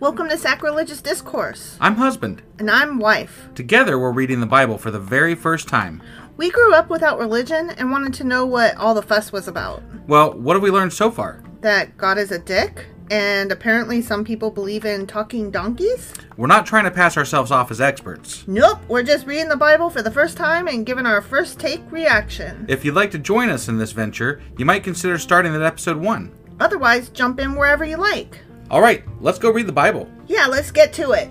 Welcome to Sacrilegious Discourse. I'm husband. And I'm wife. Together, we're reading the Bible for the very first time. We grew up without religion and wanted to know what all the fuss was about. Well, what have we learned so far? That God is a dick, and apparently some people believe in talking donkeys? We're not trying to pass ourselves off as experts. Nope, we're just reading the Bible for the first time and giving our first take reaction. If you'd like to join us in this venture, you might consider starting at episode 1. Otherwise, jump in wherever you like. All right, let's go read the Bible. Yeah, let's get to it.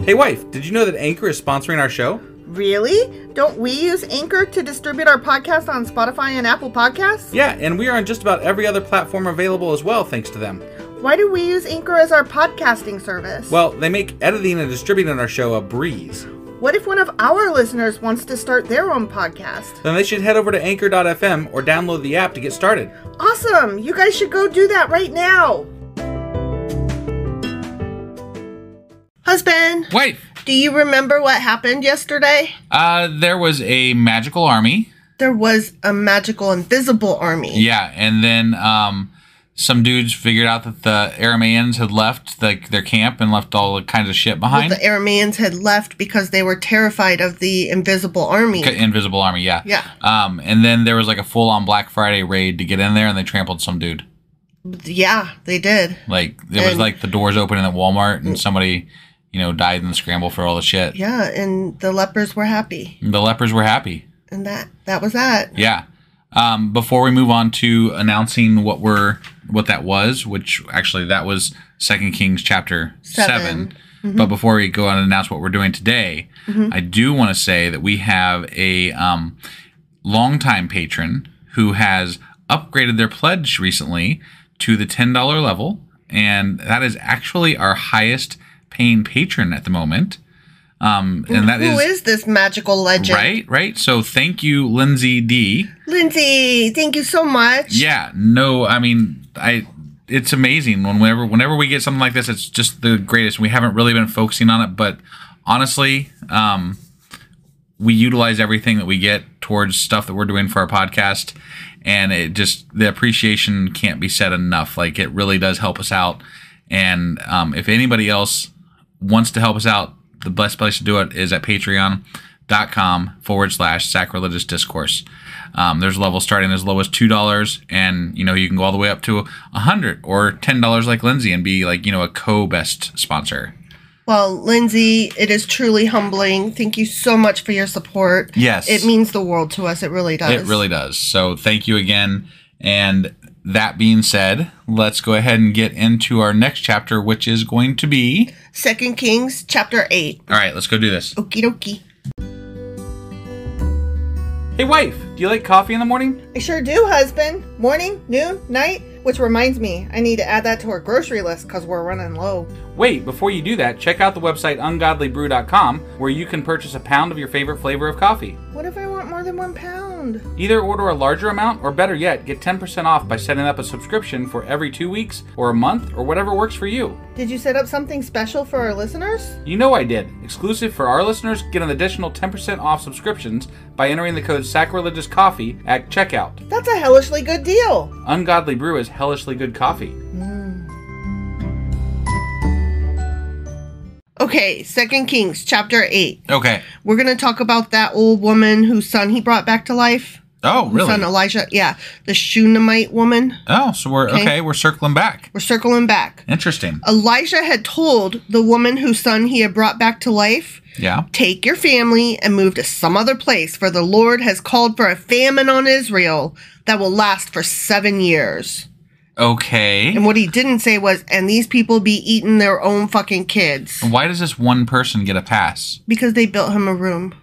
Hey wife, did you know that Anchor is sponsoring our show? Really? Don't we use Anchor to distribute our podcast on Spotify and Apple Podcasts? Yeah, and we are on just about every other platform available as well, thanks to them. Why do we use Anchor as our podcasting service? Well, they make editing and distributing our show a breeze. What if one of our listeners wants to start their own podcast? Then they should head over to anchor.fm or download the app to get started. Awesome! You guys should go do that right now! Husband! Wife! Do you remember what happened yesterday? There was a magical army. There was a magical invisible army. Yeah, and then some dudes figured out that the Arameans had left their camp and left all kinds of shit behind. Well, the Arameans had left because they were terrified of the invisible army. Invisible army, yeah. Yeah. And then there was like a full-on Black Friday raid to get in there, and they trampled some dude. Yeah, they did. Like, it was like the doors opening at Walmart, and somebody, died in the scramble for all the shit. Yeah, and the lepers were happy. The lepers were happy. And that was that. Yeah. Before we move on to announcing what that was, which actually that was 2 Kings chapter 7. Mm-hmm. But before we go on and announce what we're doing today, I do want to say that we have a longtime patron who has upgraded their pledge recently to the $10 level, and that is actually our highest paying patron at the moment. And that Who is this magical legend? Right. So thank you, Lindsay D. Lindsay, thank you so much. Yeah, no, I mean, it's amazing whenever we get something like this. It's just the greatest. We haven't really been focusing on it, but honestly, we utilize everything that we get towards stuff that we're doing for our podcast, and the appreciation can't be said enough. Like, it really does help us out. And if anybody else wants to help us out, the best place to do it is at patreon.com/sacrilegious discourse. There's levels starting as low as $2, and you can go all the way up to $100 or $10 like Lindsay and be like a co-best sponsor. Well, Lindsay, it is truly humbling. Thank you so much for your support. Yes, it means the world to us. It really does. It really does. So thank you again. And that being said, let's go ahead and get into our next chapter, which is going to be 2 Kings chapter 8. All right, let's go do this. Okie dokie. Hey wife, do you like coffee in the morning? I sure do, husband. Morning, noon, night. Which reminds me, I need to add that to our grocery list because we're running low. Wait, before you do that, check out the website ungodlybrew.com where you can purchase a pound of your favorite flavor of coffee. What if I want more than 1 pound? Either order a larger amount, or better yet, get 10% off by setting up a subscription for every 2 weeks or a month or whatever works for you. Did you set up something special for our listeners? You know I did. Exclusive for our listeners, get an additional 10% off subscriptions by entering the code SACRILEGIOUSCOFFEE at checkout. That's a hellishly good deal. Ungodly Brew is hellishly good coffee. Okay, 2 Kings chapter 8. Okay. We're going to talk about that old woman whose son he brought back to life. Oh, really? Son Elisha. Yeah, the Shunammite woman. Oh, so we're circling back. We're circling back. Interesting. Elisha had told the woman whose son he had brought back to life, take your family and move to some other place, for the Lord has called for a famine on Israel that will last for 7 years. Okay. And what he didn't say was, and these people be eating their own fucking kids. Why does this one person get a pass? Because they built him a room.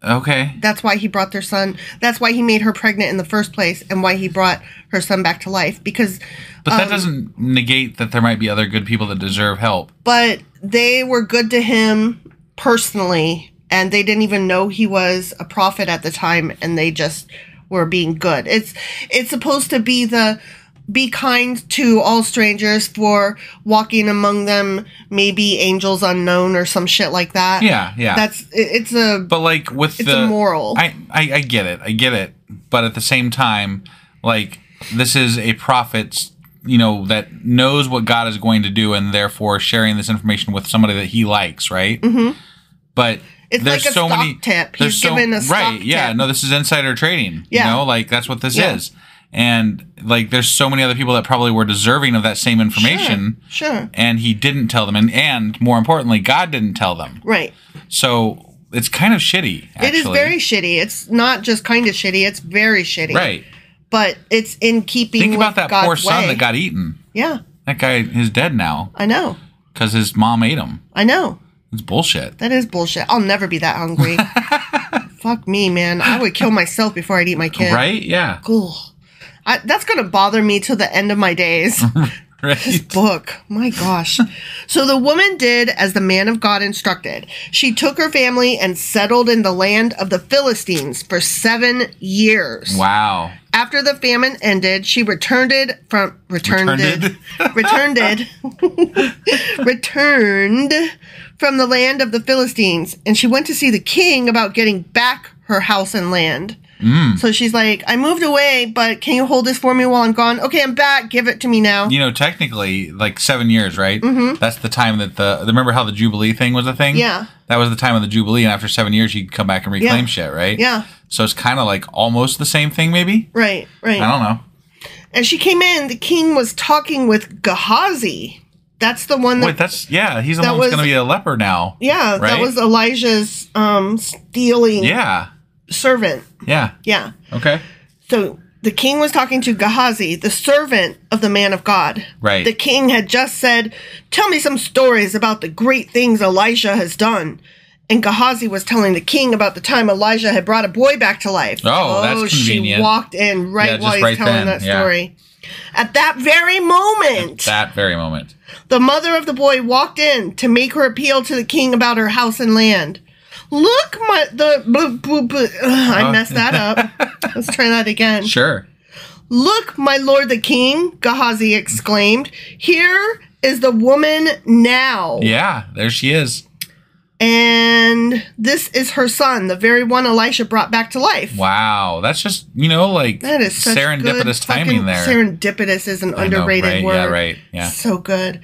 Okay. That's why he brought their son. That's why he made her pregnant in the first place, and why he brought her son back to life. Because, but that doesn't negate that there might be other good people that deserve help. But they were good to him personally, and they didn't even know he was a prophet at the time, and they just were being good. It's supposed to be be kind to all strangers, for walking among them maybe angels unknown or some shit like that. Yeah. It's a but like with it's a moral. I get it. but at the same time, like, this is a prophet, that knows what God is going to do, and therefore sharing this information with somebody that he likes, right? Mm-hmm. But it's there's like a so stock many tip. He's given a stock right, yeah, tip. no, this is insider trading. Yeah. Like, that's what this is. And, like, there's so many other people that probably were deserving of that same information. Sure. And he didn't tell them. And more importantly, God didn't tell them. Right. So it's kind of shitty, actually. It is very shitty. It's not just kind of shitty. It's very shitty. Right. But it's in keeping Think with about that God's poor son way. that got eaten. Yeah. That guy is dead now. I know. Because his mom ate him. I know. It's bullshit. That is bullshit. I'll never be that hungry. Fuck me, man. I would kill myself before I'd eat my kid. Right? Yeah. Cool. That's going to bother me till the end of my days. Right. This book. My gosh. So the woman did as the man of God instructed. She took her family and settled in the land of the Philistines for 7 years. Wow. After the famine ended, she returned from the land of the Philistines, and she went to see the king about getting back her house and land. So she's like, I moved away, but can you hold this for me while I'm gone? Okay, I'm back. Give it to me now. Technically, like 7 years, right? Mm-hmm. That's the time that remember how the Jubilee thing was a thing? Yeah. That was the time of the Jubilee, and after 7 years, you could come back and reclaim shit, right? Yeah. So it's kind of like almost the same thing, maybe? Right. I don't know. As she came in, the king was talking with Gehazi. That's the one that... Wait, he's the one who's going to be a leper now. Yeah, right? that was Elijah's stealing servant. Yeah. Yeah. Okay. So the king was talking to Gehazi, the servant of the man of God. Right. The king had just said, tell me some stories about the great things Elisha has done. And Gehazi was telling the king about the time Elijah had brought a boy back to life. Oh, that's convenient. She walked in while he's telling that story. At that very moment. The mother of the boy walked in to make her appeal to the king about her house and land. Look, I messed that up. Let's try that again. Sure. Look, my lord the king, Gehazi exclaimed. Here is the woman now. Yeah, there she is. And this is her son, the very one Elisha brought back to life. Wow. That's just, that is such serendipitous timing there. Serendipitous is an underrated word. Yeah, right. Yeah. So good.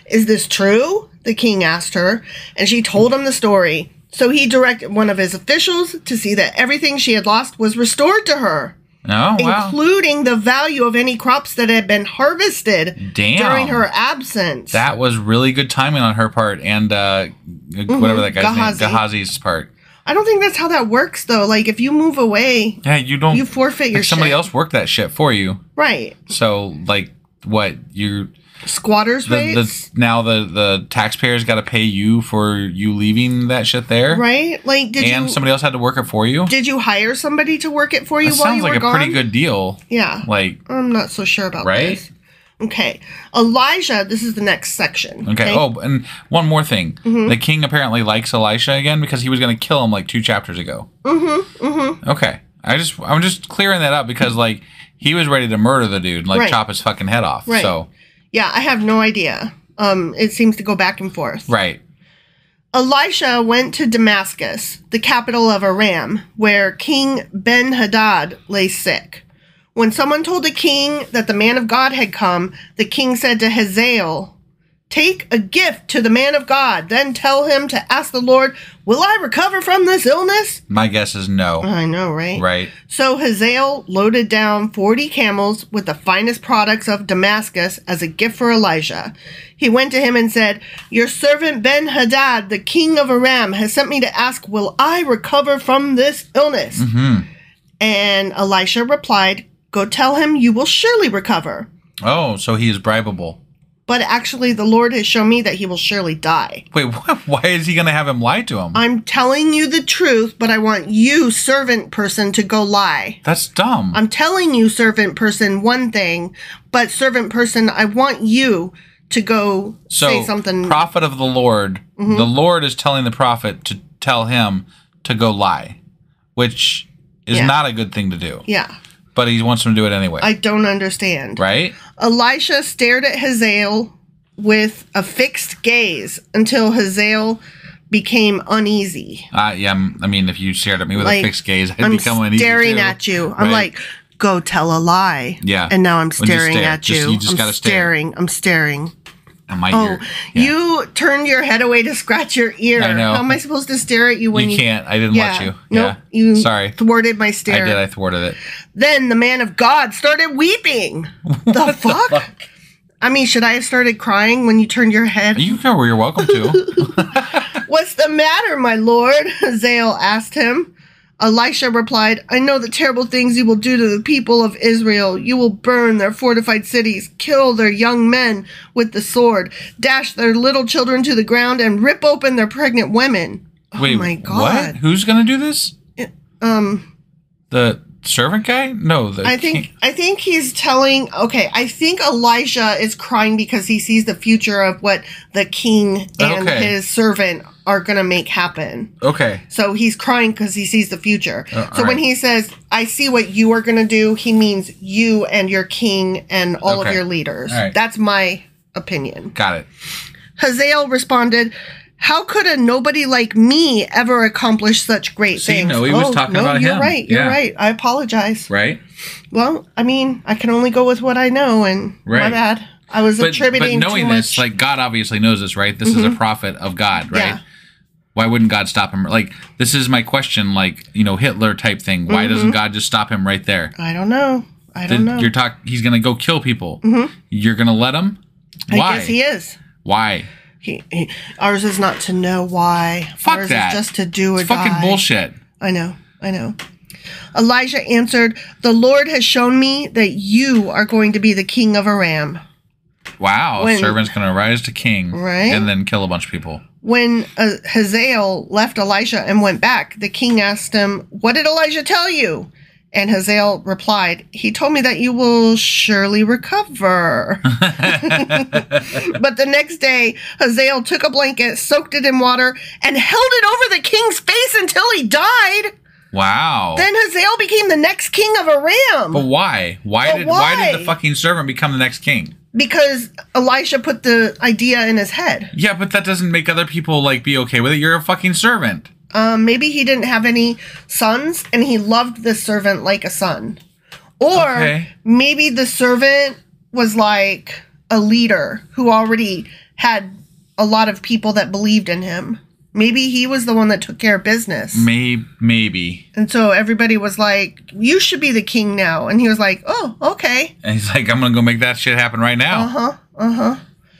Is this true? The king asked her. And she told him the story. So he directed one of his officials to see that everything she had lost was restored to her. Oh, wow. Including the value of any crops that had been harvested during her absence. That was really good timing on her part and whatever that guy's name, Gehazi's part. I don't think that's how that works, though. Like, if you move away, you forfeit your shit. Somebody else worked that shit for you. Right. So, like, what? Squatters' rates? Now the taxpayers got to pay you for you leaving that shit there? Right? Like, somebody else had to work it for you? Did you hire somebody to work it for you while you were gone? Sounds like a pretty good deal. Yeah. Like, I'm not so sure about right? this. Okay. Elijah, this is the next section. Okay. Oh, and one more thing. Mm-hmm. The king apparently likes Elisha again because he was going to kill him like 2 chapters ago. Mm-hmm. Mm-hmm. Okay. I'm just clearing that up because, like, he was ready to murder the dude, like, chop his fucking head off. Right. So... Yeah, I have no idea. It seems to go back and forth. Right. Elisha went to Damascus, the capital of Aram, where King Ben-Hadad lay sick. When someone told the king that the man of God had come, the king said to Hazael, take a gift to the man of God, then tell him to ask the Lord, will I recover from this illness? My guess is no. I know, right? Right. So Hazael loaded down 40 camels with the finest products of Damascus as a gift for Elijah. He went to him and said, your servant Ben-Hadad, the king of Aram, has sent me to ask, will I recover from this illness? Mm-hmm. And Elisha replied, go tell him you will surely recover. Oh, so he is bribable. But actually, the Lord has shown me that he will surely die. Wait, what? Why is he going to have him lie to him? I'm telling you the truth, but I want you, servant person, to go lie. That's dumb. I'm telling you, servant person, one thing, but servant person, I want you to go say something. Prophet of the Lord, the Lord is telling the prophet to tell him to go lie, which is not a good thing to do. Yeah. But he wants him to do it anyway. I don't understand. Right? Elisha stared at Hazael with a fixed gaze until Hazael became uneasy. Yeah, I mean, if you stared at me with Like, a fixed gaze, I'd I'm become uneasy staring too, at you. I'm right? like, go tell a lie. Yeah. And now I'm When you staring stare, at you. you just gotta stare. staring. I'm staring. And my Oh, ear. Yeah. you turned your head away to scratch your ear. I know. How am I supposed to stare at you when You you can't. I didn't let you. Nope. Yeah. You Sorry. thwarted my stare. I did. I thwarted it. Then the man of God started weeping. The fuck? I mean, should I have started crying when you turned your head? You know where you're welcome to. What's the matter, my lord? Hazael asked him. Elisha replied, I know the terrible things you will do to the people of Israel. You will burn their fortified cities, kill their young men with the sword, dash their little children to the ground, and rip open their pregnant women. Wait, oh my God. What? Who's going to do this? The servant guy? No, I think he's telling, I think Elisha is crying because he sees the future of what the king and his servant are going to make happen. Okay. So he's crying because he sees the future. So when right. he says, I see what you are going to do, he means you and your king and all of your leaders. All right. That's my opinion. Got it. Hazael responded, how could a nobody like me ever accomplish such great things? No, he was talking about you're him. Right. You're right. I apologize. Right? Well, I mean, I can only go with what I know, and my bad. I was attributing but knowing too much. this, like, God obviously knows this, right? This is a prophet of God, right? Yeah. Why wouldn't God stop him? Like, this is my question, like, Hitler type thing. Why doesn't God just stop him right there? I don't know. He's going to go kill people. You're going to let him? Why? I guess he is. Why? Ours is not to know why. Fuck ours that. Is just to do it. It's fucking bullshit. I know. Elijah answered, the Lord has shown me that you are going to be the king of Aram. Wow. A servant's going to rise to king. Right. And then kill a bunch of people. When Hazael left Elisha and went back, the king asked him, what did Elijah tell you? And Hazael replied, he told me that you will surely recover. But the next day, Hazael took a blanket, soaked it in water, and held it over the king's face until he died. Wow. Then Hazael became the next king of Aram. But why? Why did the fucking servant become the next king? Because Elisha put the idea in his head. Yeah, but that doesn't make other people, be okay with it. You're a fucking servant. Maybe he didn't have any sons, and he loved this servant like a son. Or maybe the servant was like a leader who already had a lot of people that believed in him. Maybe he was the one that took care of business. Maybe. And so everybody was like, you should be the king now. And he was like, oh, okay. And he's like, I'm going to go make that shit happen right now.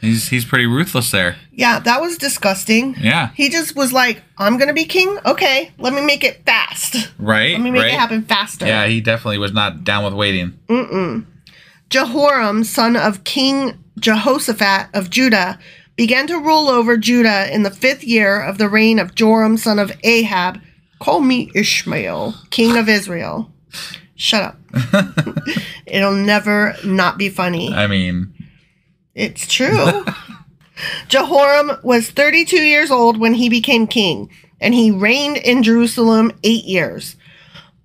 He's pretty ruthless there. Yeah, that was disgusting. Yeah. He just was like, I'm going to be king? Okay, let me make it fast. Right. Let me make it happen faster. Yeah, he definitely was not down with waiting. Jehoram, son of King Jehoshaphat of Judah, began to rule over Judah in the 5th year of the reign of Joram, son of Ahab. Call me Ishmael, king of Israel. Shut up. It'll never not be funny. I mean... It's true. Jehoram was 32 years old when he became king, and he reigned in Jerusalem 8 years.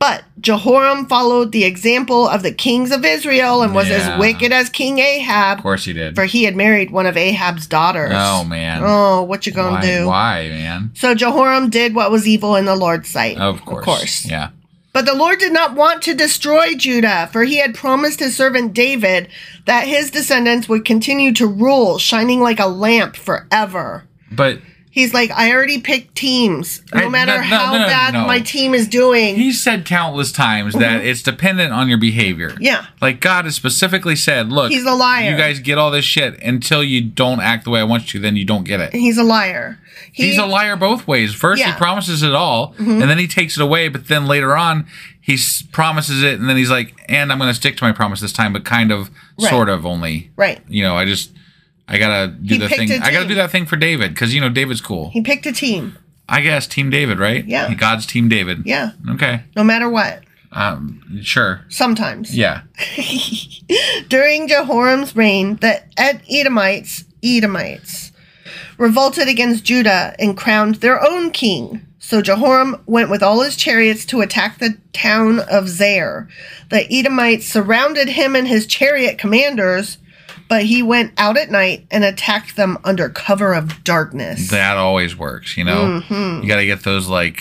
But Jehoram followed the example of the kings of Israel and was as wicked as King Ahab. Of course he did. For he had married one of Ahab's daughters. Oh, man. Oh, what you gonna do? Why, man? So Jehoram did what was evil in the Lord's sight. Of course. Yeah. But the Lord did not want to destroy Judah, for he had promised his servant David that his descendants would continue to rule, shining like a lamp forever. But... He's like, I already picked teams. No matter how bad my team is doing. He said countless times that it's dependent on your behavior. Yeah. Like God has specifically said, look, he's a liar. You guys get all this shit until you don't act the way I want you to, then you don't get it. He's a liar. He's a liar both ways. First, he promises it all, and then he takes it away, but then later on, he promises it, and then he's like, and I'm going to stick to my promise this time, but kind of, sort of only. Right. I gotta do the thing. I gotta do that thing for David because David's cool. He picked a team. I guess Team David, right? Yeah. God's Team David. Yeah. Okay. No matter what. Sure. Sometimes. Yeah. During Jehoram's reign, the Edomites revolted against Judah and crowned their own king. So Jehoram went with all his chariots to attack the town of Zair. The Edomites surrounded him and his chariot commanders, But he went out at night and attacked them under cover of darkness. That always works, you know? You got to get those, like,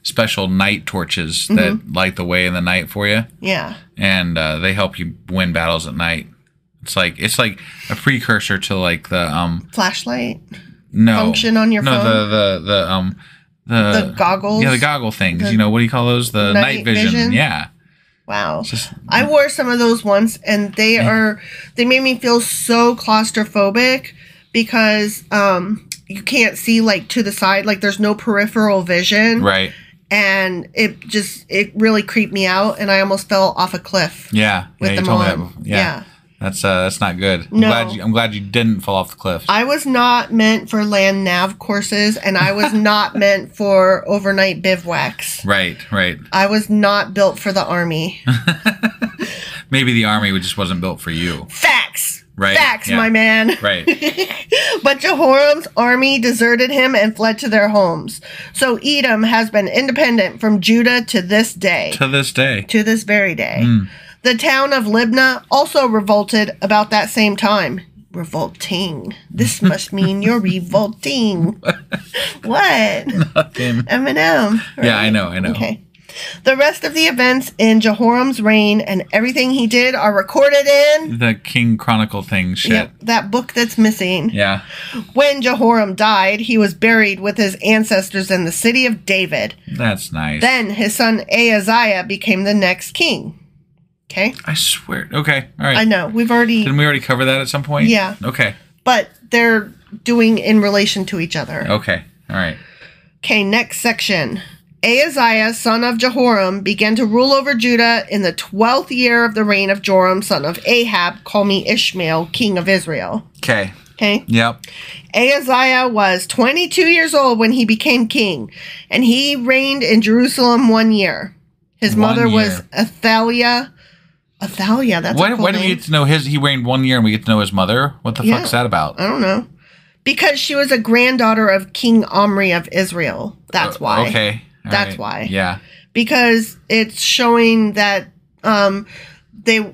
special night torches that light the way in the night for you. Yeah. And they help you win battles at night. It's like a precursor to, like, the... flashlight? No. Function on your phone? No, the goggles? Yeah, the goggle things. What do you call those? The night vision. Yeah. Wow. I wore some of those once, and they made me feel so claustrophobic because you can't see, like, to the side. Like, there's no peripheral vision. Right. And it really creeped me out, and I almost fell off a cliff. Yeah. With them told on. me that before. Yeah. That's not good. No. I'm glad you didn't fall off the cliff. I was not meant for land nav courses, and I was not meant for overnight bivouacs. Right. I was not built for the army. Maybe the army just wasn't built for you. Facts. Right. Facts, yeah. my man. Right. But Jehoram's army deserted him and fled to their homes. So Edom has been independent from Judah to this day. To this day. To this very day. The town of Libnah also revolted about that same time. Revolting. This must mean you're revolting. What? Nothing. Eminem. Right? Yeah, I know. Okay. The rest of the events in Jehoram's reign and everything he did are recorded in... The King Chronicle thing shit. Yep, that book that's missing. Yeah. When Jehoram died, he was buried with his ancestors in the city of David. That's nice. Then his son Ahaziah became the next king. Okay? I swear. Okay, all right. I know. Didn't we already cover that at some point? Yeah. Okay. But they're doing in relation to each other. Okay, all right. Okay, next section. Ahaziah, son of Jehoram, began to rule over Judah in the 12th year of the reign of Joram, son of Ahab, call me Ishmael, king of Israel. Okay. Okay? Yep. Ahaziah was 22 years old when he became king, and he reigned in Jerusalem 1 year. His mother was Athaliah. Athaliah, that's a cool Why do we name. get to know he reigned 1 year and we get to know his mother? What the fuck's that about? I don't know. Because she was a granddaughter of King Omri of Israel. That's why. Okay. That's why. Yeah. Because it's showing that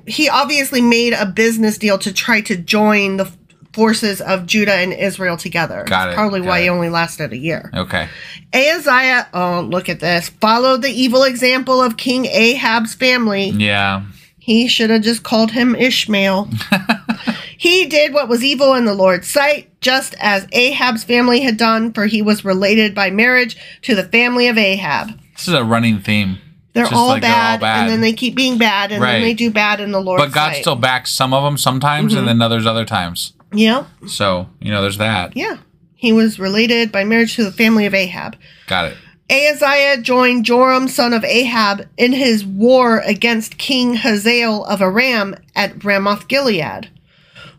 he obviously made a business deal to try to join the forces of Judah and Israel together. Got it. That's probably why he only lasted a year. Okay. Ahaziah, look at this, followed the evil example of King Ahab's family. Yeah. He should have just called him Ishmael. He did what was evil in the Lord's sight, just as Ahab's family had done, for he was related by marriage to the family of Ahab. This is a running theme. They're all bad, and then they keep being bad, and then they do bad in the Lord's sight. But God still backs some of them sometimes, and then others other times. Yep. So, there's that. Yeah. He was related by marriage to the family of Ahab. Got it. Ahaziah joined Joram, son of Ahab, in his war against King Hazael of Aram at Ramoth-Gilead.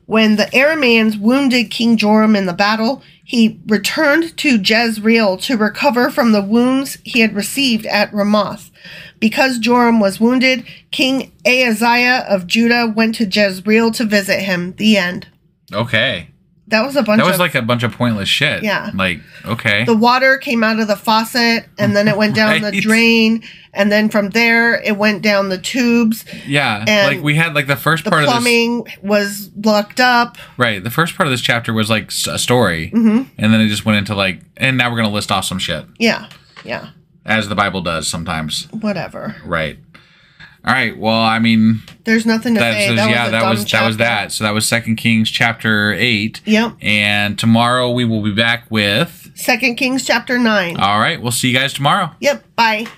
When the Arameans wounded King Joram in the battle, he returned to Jezreel to recover from the wounds he had received at Ramoth. Because Joram was wounded, King Ahaziah of Judah went to Jezreel to visit him. The end. Okay. That was like a bunch of pointless shit. Yeah. Like, okay. The water came out of the faucet, and then it went down the drain, and then from there, it went down the tubes. Yeah. Like, we had, like, the first part of this... The plumbing was locked up. Right. The first part of this chapter was, like, a story, and then it just went into, like, and now we're going to list off some shit. Yeah. Yeah. As the Bible does sometimes. Whatever. Right. All right. Well, I mean, there's nothing to say. That was that. So that was 2 Kings chapter 8. Yep. And tomorrow we will be back with 2 Kings chapter 9. All right. We'll see you guys tomorrow. Yep. Bye.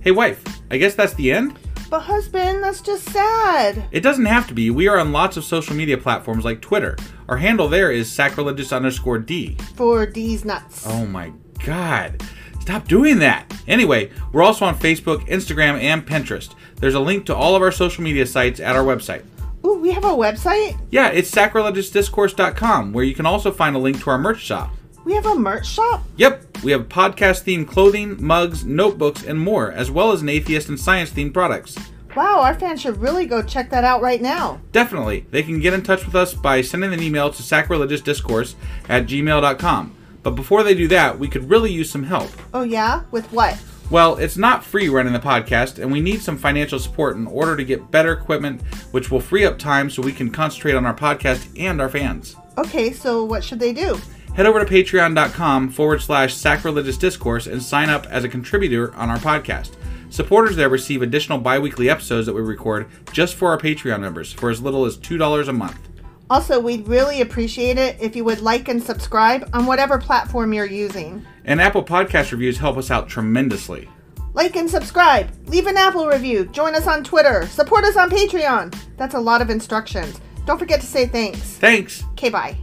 Hey, wife. I guess that's the end? But husband, that's just sad. It doesn't have to be. We are on lots of social media platforms like Twitter. Our handle there is sacrilegious_D. For D's nuts. Oh my God. Stop doing that. Anyway, we're also on Facebook, Instagram, and Pinterest. There's a link to all of our social media sites at our website. Ooh, we have a website? Yeah, it's sacrilegiousdiscourse.com, where you can also find a link to our merch shop. We have a merch shop? Yep, we have podcast-themed clothing, mugs, notebooks, and more, as well as an atheist and science-themed products. Wow, our fans should really go check that out right now. Definitely. They can get in touch with us by sending an email to sacrilegiousdiscourse@gmail.com. But before they do that, we could really use some help. Oh yeah? With what? Well, it's not free running the podcast, and we need some financial support in order to get better equipment, which will free up time so we can concentrate on our podcast and our fans. Okay, so what should they do? Head over to patreon.com/sacrilegious discourse and sign up as a contributor on our podcast. Supporters there receive additional bi-weekly episodes that we record just for our Patreon members for as little as $2 a month. Also, we'd really appreciate it if you would like and subscribe on whatever platform you're using. And Apple Podcast reviews help us out tremendously. Like and subscribe. Leave an Apple review. Join us on Twitter. Support us on Patreon. That's a lot of instructions. Don't forget to say thanks. Thanks. Okay, bye.